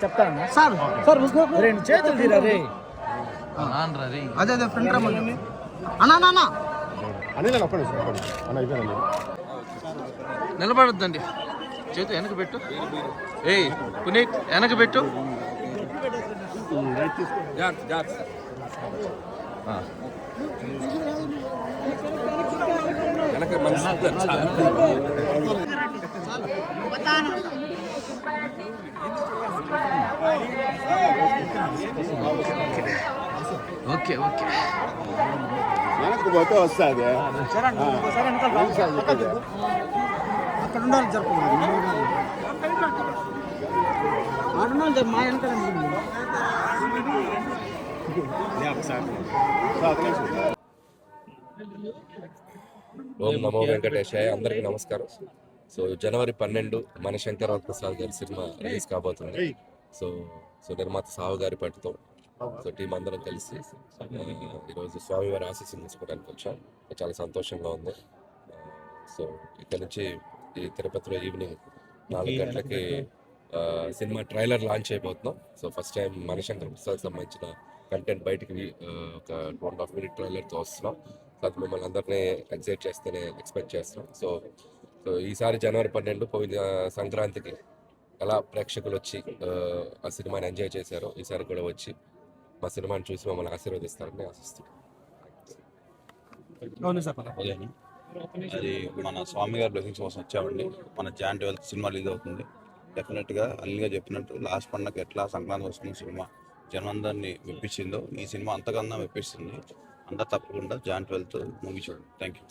చెప్తాను sir sir రెండు చేతులు తీరా రే అదే అదే ఫ్రంట్ రమ్మని అన్నా నిలబడద్దండి చేతు వెనక పెట్టు ఏయ్ పునీత్ వెనక పెట్టు ఓకే ఓకే వెనక్కి పోతే వస్తుంది అక్కడ ఉండాలి జరుపుకోవాలి మా వెనకాల ఓం నమో వెంకటేశాయ. అందరికీ నమస్కారం. సో జనవరి 12 మన శంకర్ ప్రసాద్ గారి సినిమా రిలీజ్ కాబోతుంది. సో నిర్మాత సావు గారి పట్టుతో సో టీం అందరం కలిసి ఈరోజు స్వామివారి ఆశీస్సులు తీసుకోవడానికి వచ్చాం. చాలా సంతోషంగా ఉంది. సో ఇక్కడ నుంచి ఈ తిరుపతిలో ఈవినింగ్ 4 గంటలకి సినిమా ట్రైలర్ లాంచ్ అయిపోతున్నాం. So first time Manashankar Prasad సంబంధించిన కంటెంట్ బయటికి ఒక 2.5 minute ట్రైలర్తో వస్తున్నాం. అది మిమ్మల్ని అందరినీ ఎగ్జైట్ చేస్తేనే ఎక్స్పెక్ట్ చేస్తున్నాం. సో ఈసారి జనవరి 12 పోయిన సంక్రాంతికి ఎలా ప్రేక్షకులు వచ్చి ఆ సినిమాని ఎంజాయ్ చేశారో ఈసారి కూడా వచ్చి మా సినిమాని చూసి మమ్మల్ని ఆశీర్వదిస్తారని ఆశిస్తున్నాం. అది మన స్వామి గారి బ్లెస్సింగ్స్ కోసం వచ్చామండి. మన జాన్ 12 సినిమా రిలీజ్ అవుతుంది. డెఫినెట్గా అల్లిగా చెప్పినట్టు లాస్ట్ పండుగ ఎట్లా సంక్రాంతి వస్తున్న సినిమా జనందరినీ మెప్పించిందో ఈ సినిమా అంతకన్నా మెప్పిస్తుంది. అంతా తప్పకుండా జాన్ 12 మూవీ చూడండి. Thank you.